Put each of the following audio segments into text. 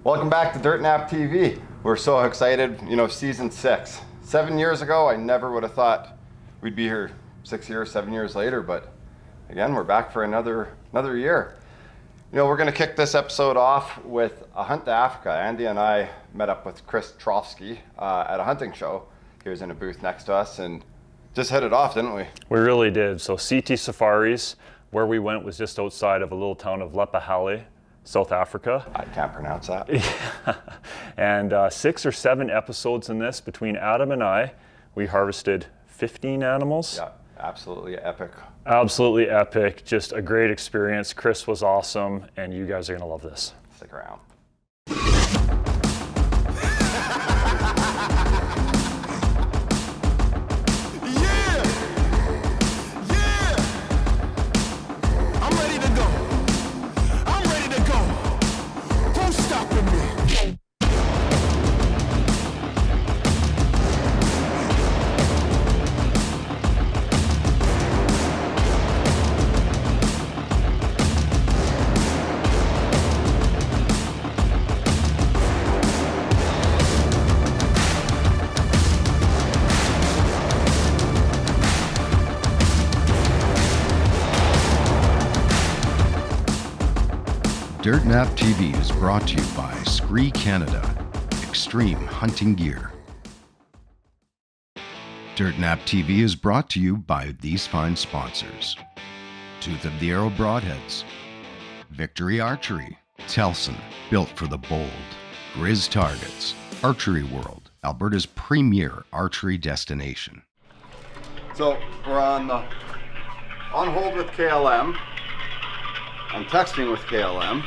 Welcome back to Dirt Nap TV. We're so excited, season 6. 7 years ago, I never would have thought we'd be here 7 years later, but again, we're back for another year. We're gonna kick this episode off with a hunt to Africa. Andy and I met up with Chris Trofsky at a hunting show. He was in a booth next to us and just hit it off, didn't we? We really did. So CT Safaris, where we went was just outside of a little town of Lepahale, South Africa. I can't pronounce that. And 6 or 7 episodes in this between Adam and I. We harvested 15 animals. Yeah, absolutely epic. Absolutely epic. Just a great experience. Chris was awesome, and you guys are gonna love this. Stick around. Dirt Nap TV is brought to you by Scree Canada, extreme hunting gear. Dirt Nap TV is brought to you by these fine sponsors: Tooth of the Arrow Broadheads, Victory Archery, Telson, built for the bold, Grizz Targets, Archery World, Alberta's premier archery destination. So we're on hold with KLM. I'm texting with KLM,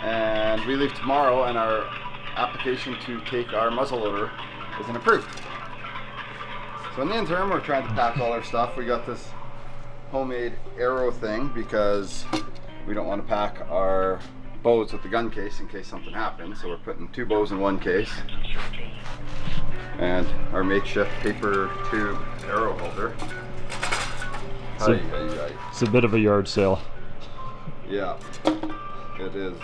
and we leave tomorrow, and our application to take our muzzleloader isn't approved. So in the interim, we're trying to pack all our stuff. We got this homemade arrow thing because we don't want to pack our bows with the gun case in case something happens. So we're putting 2 bows in one case, and our makeshift paper tube arrow holder. It's a bit of a yard sale. Yeah, it is.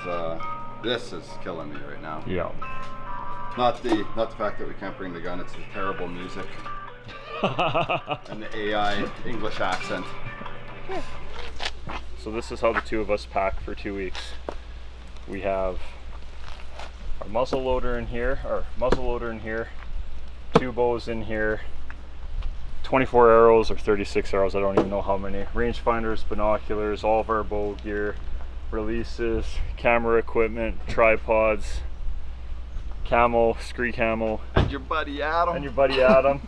This is killing me right now. Yeah. Not the fact that we can't bring the gun. It's the terrible music and the AI English accent. So this is how the two of us pack for 2 weeks. We have our muzzleloader in here, 2 bows in here, 24 arrows or 36 arrows, I don't even know how many. Rangefinders, binoculars, all of our bow gear, releases, camera equipment, tripods, camo, Scree camo. And your buddy Adam.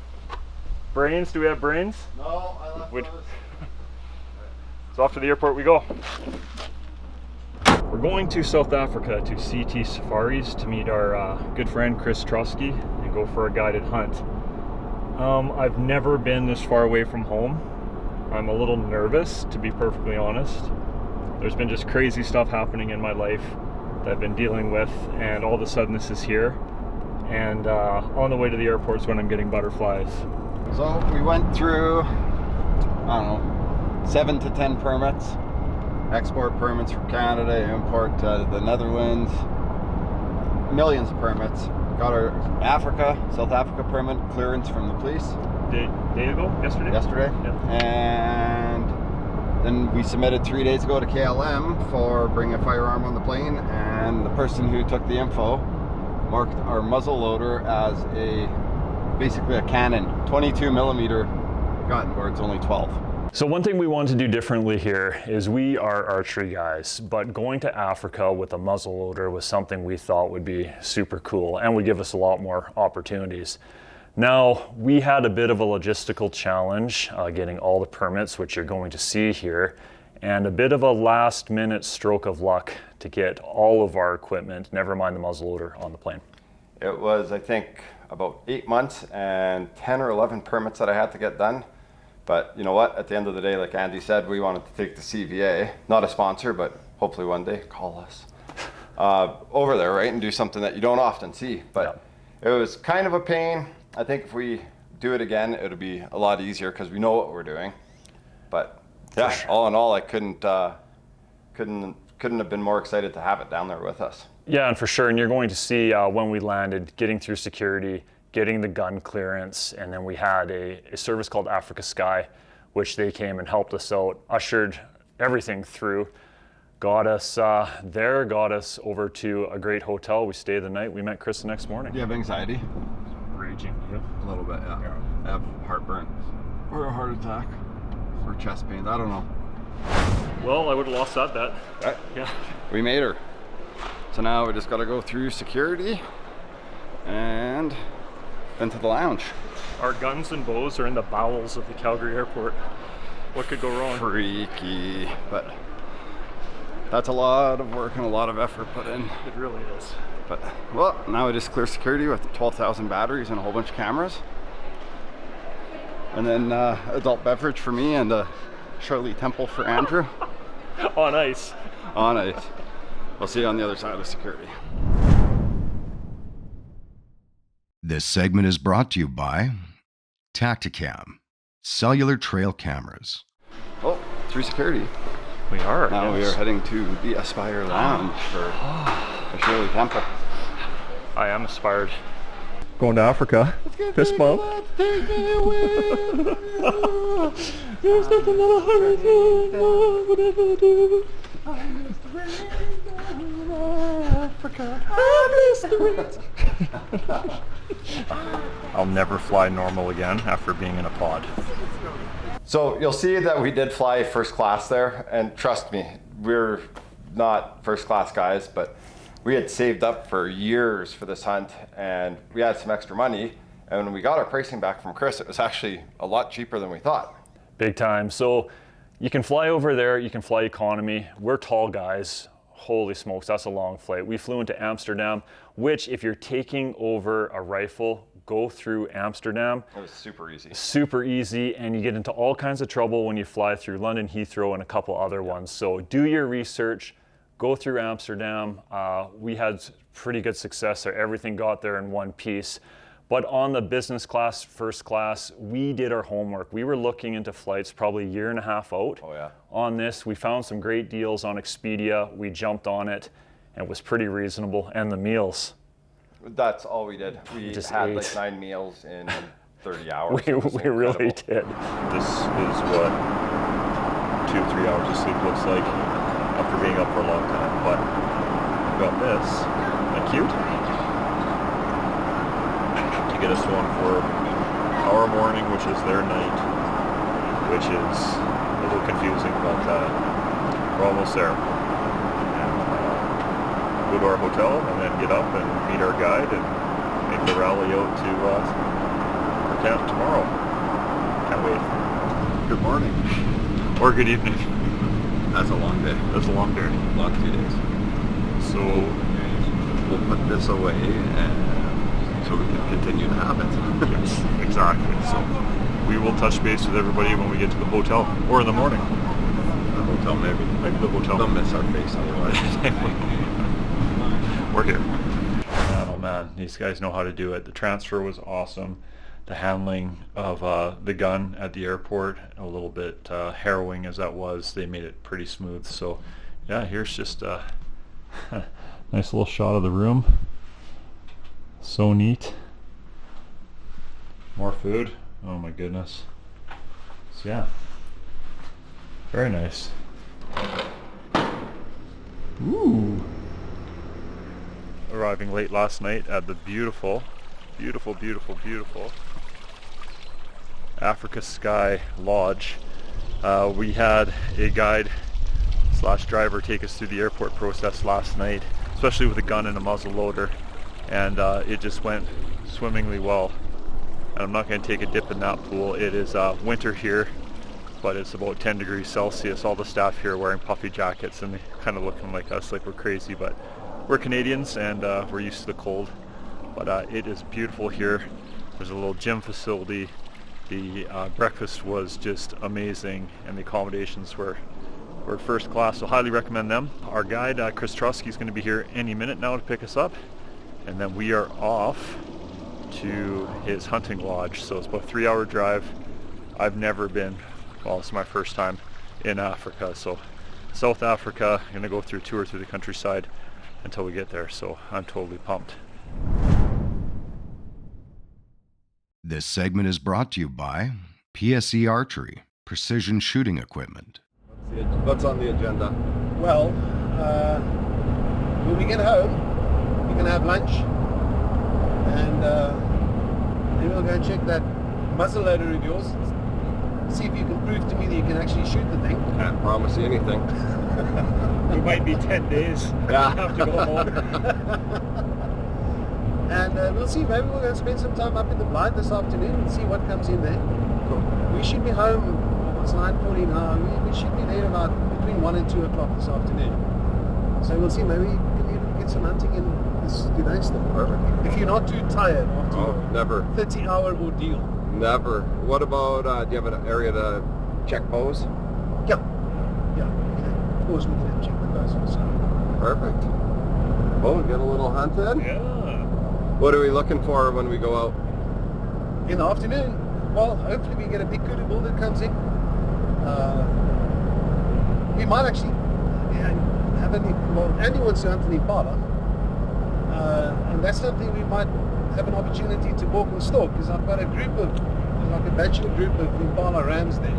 Brains, do we have brains? No, I left those. So off to the airport we go. We're going to South Africa to CT Safaris to meet our good friend Chris Trofsky and go for a guided hunt. I've never been this far away from home. I'm a little nervous, to be perfectly honest. There's been just crazy stuff happening in my life that I've been dealing with, and all of a sudden this is here. And on the way to the airport's when I'm getting butterflies. So we went through, 7 to 10 permits. Export permits from Canada, import to the Netherlands. Millions of permits. Got our South Africa permit clearance from the police. Day ago? Yesterday? Yeah. And then we submitted 3 days ago to KLM for bringing a firearm on the plane, and the person who took the info marked our muzzleloader as basically a Canon 22 millimeter gun where it's only 12. So one thing we want to do differently here is we are archery guys, but going to Africa with a muzzleloader was something we thought would be super cool and would give us a lot more opportunities. Now, we had a bit of a logistical challenge getting all the permits, which you're going to see here, and a bit of a last minute stroke of luck to get all of our equipment, never mind the muzzleloader, on the plane. It was, I think, about 8 months and 10 or 11 permits that I had to get done. But you know what, at the end of the day, like Andy said, we wanted to take the CVA, not a sponsor, but hopefully one day, call us, over there, right, and do something that you don't often see. But It was kind of a pain. I think if we do it again, it'll be a lot easier because we know what we're doing. But yeah, all in all, I couldn't have been more excited to have it down there with us. Yeah, and for sure. And you're going to see when we landed, getting through security, getting the gun clearance, and then we had a service called Africa Sky, which they came and helped us out, ushered everything through, got us there, got us over to a great hotel. We stayed the night. We met Chris the next morning. Do you have anxiety? Raging, yeah. A little bit, yeah. I have heartburn or a heart attack or chest pain. I don't know. Well, I would have lost that bet. Right. Yeah. We made her. So now we just got to go through security and into the lounge. Our guns and bows are in the bowels of the Calgary airport. What could go wrong? Freaky, but that's a lot of work and a lot of effort put in. It really is. But, well, now we just clear security with 12,000 batteries and a whole bunch of cameras. And then adult beverage for me and a Shirley Temple for Andrew. On ice. On ice. We'll see you on the other side of security. This segment is brought to you by Tacticam, cellular trail cameras. Oh, through security. We are. Now we are heading to the Aspire Lounge for a Shirley Temple. I am inspired. Going to Africa. Fist bump. There's nothing that a hundred would ever do. I miss the rain down Africa. I miss the rain. I'll never fly normal again after being in a pod. So you'll see that we did fly first class there, and trust me, we're not first class guys, but we had saved up for years for this hunt, and we had some extra money, and when we got our pricing back from Chris, it was actually a lot cheaper than we thought. Big time. So you can fly over there, you can fly economy. We're tall guys. Holy smokes, that's a long flight. We flew into Amsterdam, which if you're taking over a rifle, go through Amsterdam. It was super easy. Super easy, and you get into all kinds of trouble when you fly through London Heathrow and a couple other ones. So do your research, go through Amsterdam. We had pretty good success there. Everything got there in one piece. But on the business class, first class, we did our homework. We were looking into flights probably a year and a half out. Oh yeah. On this. We found some great deals on Expedia. We jumped on it, and it was pretty reasonable. And the meals. That's all we did. We just had ate. like 9 meals in 30 hours. We It was really incredible. did. This is what 2 or 3 hours of sleep looks like after being up for a long time. But we got this. Isn't that cute? To get us one for our morning, which is their night, which is a little confusing, but we're almost there. Go to our hotel and then get up and meet our guide and make the rally out to our camp tomorrow. Can't wait. Good morning. Or good evening. That's a long day. That's a long day. Long 2 days. So We'll put this away and so we can continue to have it. yes, exactly. So we will touch base with everybody when we get to the hotel or in the morning. The hotel maybe. Maybe the hotel. They'll miss our face otherwise. We're here. Man, oh man, these guys know how to do it. The transfer was awesome. The handling of the gun at the airport, a little bit harrowing as that was, they made it pretty smooth. So yeah, here's just a nice little shot of the room. So neat. More food. Oh my goodness. So yeah, very nice. Ooh. Arriving late last night at the beautiful Africa Sky Lodge. We had a guide / driver take us through the airport process last night, especially with a gun and a muzzle loader, and it just went swimmingly well. And I'm not going to take a dip in that pool. It is winter here, but it's about 10 degrees Celsius. All the staff here are wearing puffy jackets and they kind of looking like us, like we're crazy, but we're Canadians and we're used to the cold. But it is beautiful here. There's a little gym facility. The breakfast was just amazing, and the accommodations were first class, so highly recommend them. Our guide, Chris Trusky, is going to be here any minute now to pick us up, and then we are off to his hunting lodge. So it's about a 3-hour drive. I've never been, well, it's my first time in Africa, so South Africa. I'm going to go through a tour through the countryside. until we get there. So I'm totally pumped. This segment is brought to you by PSE Archery, precision shooting equipment. What's on the agenda? Well, when we get home, we're going to have lunch, and then we'll go and check that muzzle loader of yours, see if you can prove to me that you can actually shoot the thing. Can't promise you anything. It might be 10 days. Yeah. Have to go home. And we'll see, maybe we're going to spend some time up in the blind this afternoon and see what comes in there. Cool. We should be home, it's 9:40 now, we should be there about between 1 and 2 o'clock this afternoon. So we'll see, maybe we can even get some hunting in this today still. Perfect. If you're not too tired after Oh, never. 30-hour ordeal. Never. What about, do you have an area to check bows? Yeah. Of course we can check the bows also. Perfect. Oh, get a little hunt in? Yeah. What are we looking for when we go out? In the afternoon, well, hopefully we get a big kudu bull that comes in. We might actually have Andy wants to hunt an impala, and that's something we might have an opportunity to walk and stalk, because I've got a group of, like a bachelor group of impala rams there.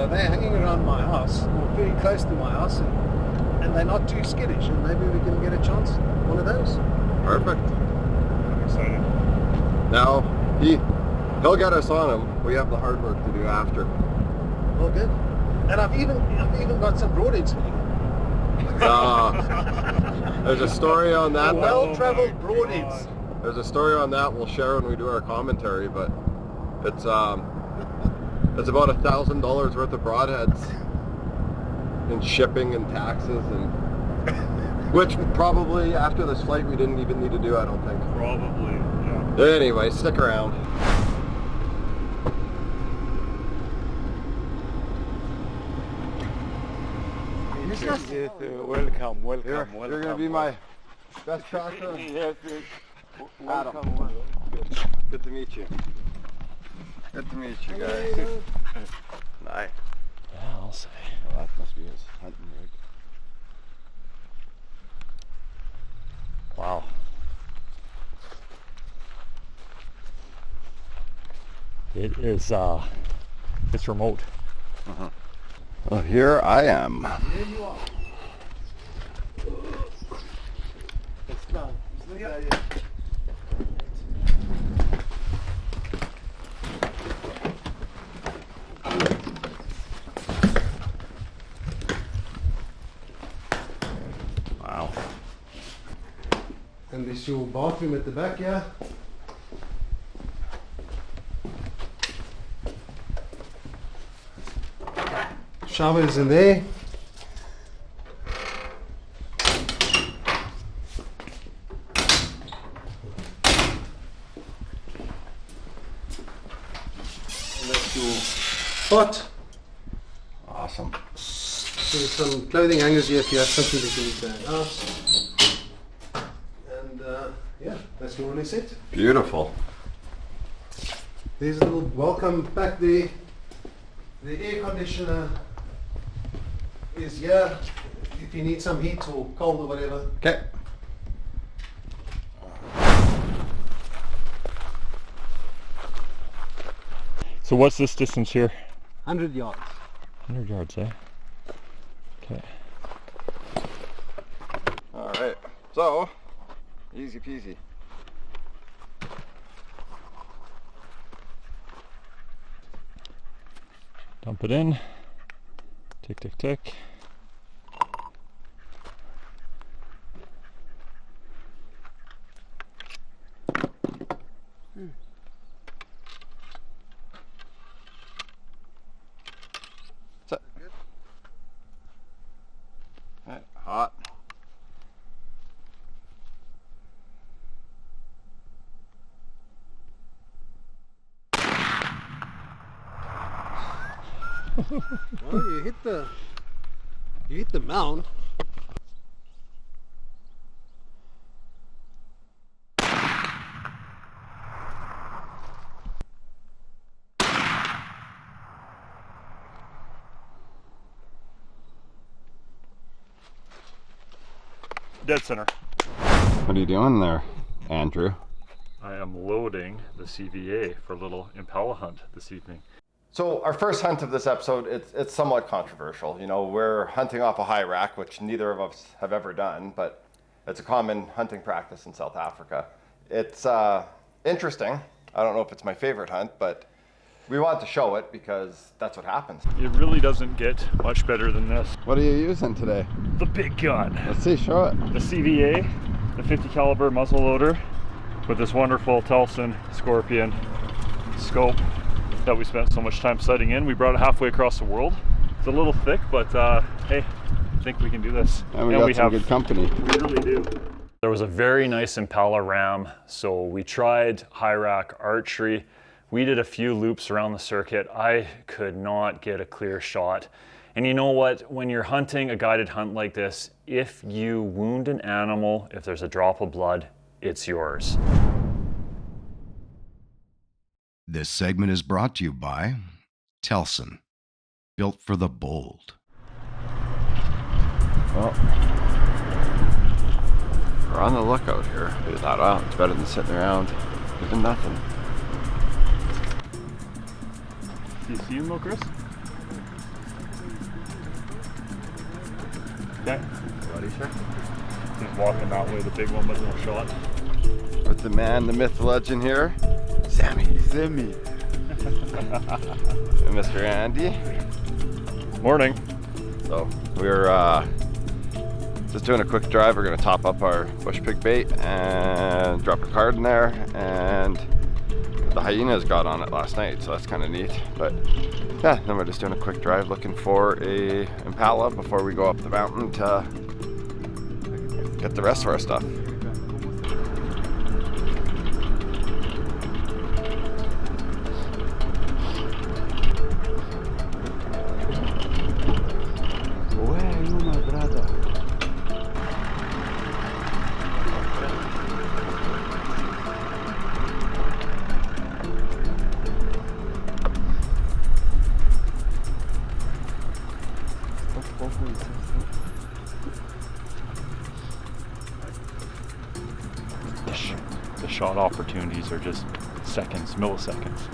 They're hanging around my house, or very close to my house, and they're not too skittish, and maybe we can get a chance at one of those. Perfect. I'm excited. Now, he'll get us on him. We have the hard work to do after. Well, good. And I've even got some broadheads for you. There's a story on that. Well-traveled broadheads. There's a story on that we'll share when we do our commentary, but it's about $1,000 worth of broadheads in shipping and taxes, and which probably after this flight we didn't even need to do, I don't think. Probably, yeah. Anyway, stick around. Welcome. You're gonna be my best tracker. Yes, Adam. Good to meet you. Good to meet you guys. Nice. Yeah, I'll say. Well, that must be his hunting rig. Wow. It is, it's remote. Well, here I am. There you are. Let's go. Wow. And this is your bathroom at the back, yeah? Shower is in there. And that's your spot. Awesome. There's some clothing hangers here if you have something that you need to hang out. And yeah, that's more or less it. Beautiful. There's a little welcome pack there. The air conditioner is here if you need some heat or cold or whatever. Okay. So what's this distance here? 100 yards. 100 yards, eh? Okay. All right. So, easy peasy. Dump it in. Tick, tick, tick. That's it. All right, hot. Well, you hit the mound. dead center. What are you doing there, Andrew? I am loading the CVA for a little impala hunt this evening. So our first hunt of this episode, it's somewhat controversial. You know, we're hunting off a high rack, which neither of us have ever done, but it's a common hunting practice in South Africa. It's interesting. I don't know if it's my favorite hunt, but we want to show it because that's what happens. It really doesn't get much better than this. What are you using today? The big gun. Let's see, show it. The CVA, the 50 caliber muzzle loader with this wonderful Telson Scorpion scope that we spent so much time sighting in. We brought it halfway across the world. It's a little thick, but hey, I think we can do this. And we got some good company. We really do. There was a very nice impala ram, so we tried high rack archery. We did a few loops around the circuit. I could not get a clear shot. And you know what? When you're hunting a guided hunt like this, if you wound an animal, if there's a drop of blood, it's yours. This segment is brought to you by Telson, built for the bold. Well, we're on the lookout here. We thought, oh, it's better than sitting around doing nothing. Do you see him though, Chris? Okay. What is that? He's walking that way, the big one, but no shot. With the man, the myth, the legend here, Sammy. And Mr. Andy. Morning. So we're just doing a quick drive. We're gonna top up our bush pig bait and drop a card in there, and the hyenas got on it last night, so that's kind of neat. But yeah, then we're just doing a quick drive looking for a impala before we go up the mountain to get the rest of our stuff. The shot opportunities are just seconds, milliseconds.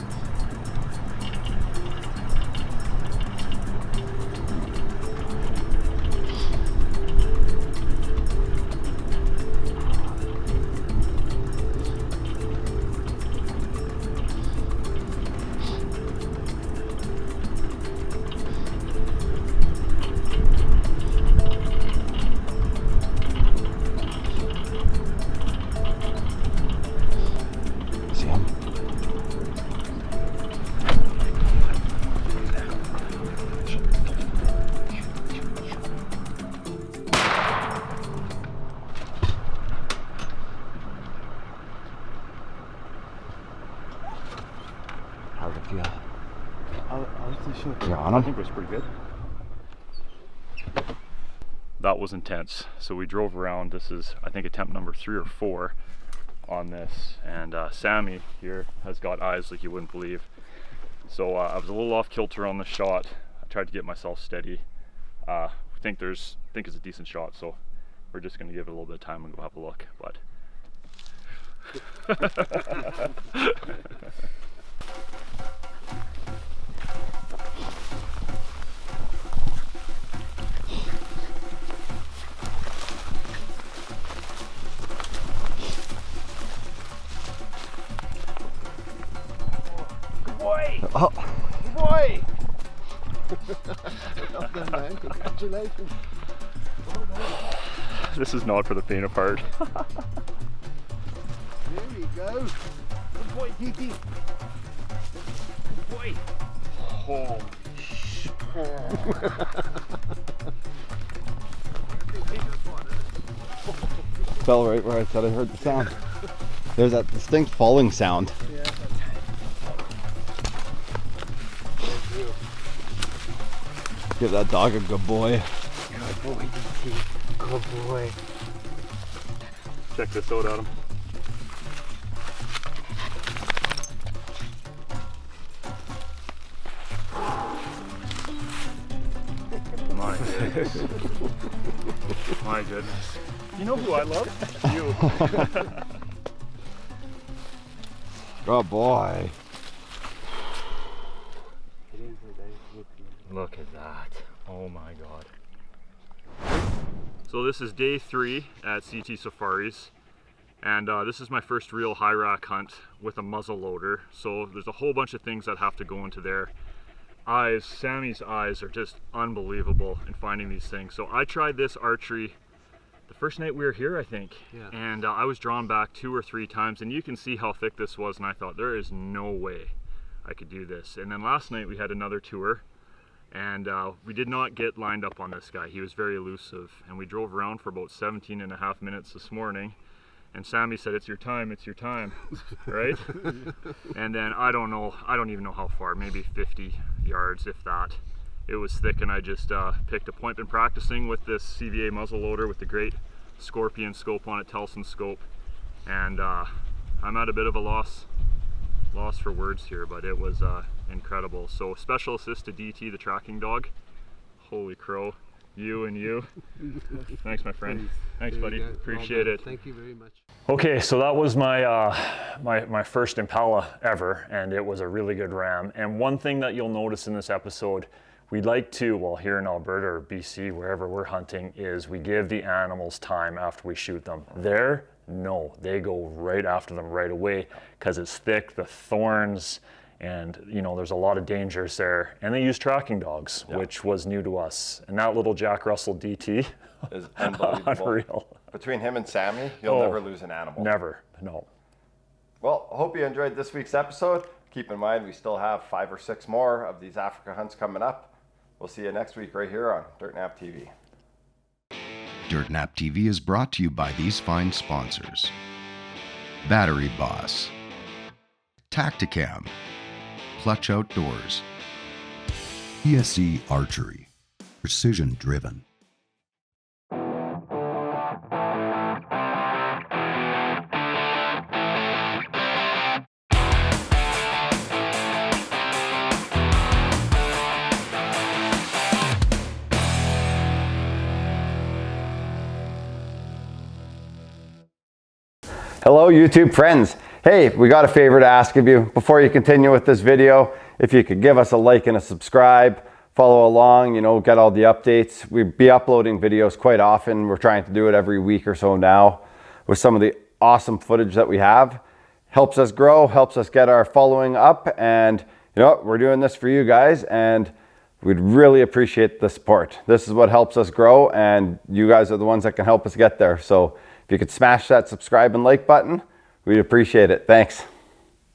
How'd it feel? I think it was pretty good. That was intense. So we drove around. This is, I think, attempt number 3 or 4 on this. And Sammy here has got eyes like you wouldn't believe. So I was a little off kilter on the shot. I tried to get myself steady. I think it's a decent shot. So we're just going to give it a little bit of time and go have a look. But Oh, Boy! Well done, man. Congratulations. this is not for the faint of heart. There we go. Good boy, Titi. Good boy. Oh. fell right where I said I heard the sound. There's that distinct falling sound. Yeah. Give that dog a good boy. Good boy, Titi. Good boy. Check this out, Adam. My goodness. My goodness. You know who I love? You. Oh boy. Look at that. Oh my God. So this is day 3 at CT Safaris. And this is my first real high rack hunt with a muzzle loader. So there's a whole bunch of things that have to go into there. Eyes, Sammy's eyes are just unbelievable in finding these things. So I tried this archery the first night we were here, I think. Yeah. And I was drawn back 2 or 3 times, and you can see how thick this was, and I thought there is no way I could do this. And then last night we had another tour, and we did not get lined up on this guy. He was very elusive, and we drove around for about 17.5 minutes this morning. And Sammy said, it's your time, right? And then I don't even know how far, maybe 50 yards, if that. It was thick, and I just picked a point. Been practicing with this CVA muzzle loader with the great Scorpion scope on it, Telson scope. And I'm at a bit of a loss for words here, but it was incredible. So special assist to DT, the tracking dog. Holy crow. You and you. Thanks, my friend. Thanks, buddy. Appreciate it. Thank you very much. Okay, so that was my my first Impala ever, and it was a really good ram. And one thing that you'll notice in this episode, we'd like to, well, here in Alberta or BC, wherever we're hunting, is we give the animals time after we shoot them. There, no, they go right after them right away because it's thick, the thorns, and you know, there's a lot of dangers there. And they use tracking dogs, which was new to us. And that little Jack Russell DT Is unbelievable. unreal. Between him and Sammy, you'll never lose an animal. Never, no. Well, I hope you enjoyed this week's episode. Keep in mind, we still have 5 or 6 more of these Africa hunts coming up. We'll see you next week right here on Dirt Nap TV. Dirt Nap TV is brought to you by these fine sponsors: Battery Boss, Tacticam, Clutch Outdoors, PSE Archery, Precision Driven. Hello YouTube friends. Hey, we got a favor to ask of you. Before you continue with this video, if you could give us a like and a subscribe, follow along, you know, get all the updates. We'll be uploading videos quite often. We're trying to do it every week or so now with some of the awesome footage that we have. Helps us grow, helps us get our following up, and you know, we're doing this for you guys, and we'd really appreciate the support. This is what helps us grow, and you guys are the ones that can help us get there. So if you could smash that subscribe and like button, we'd appreciate it. Thanks.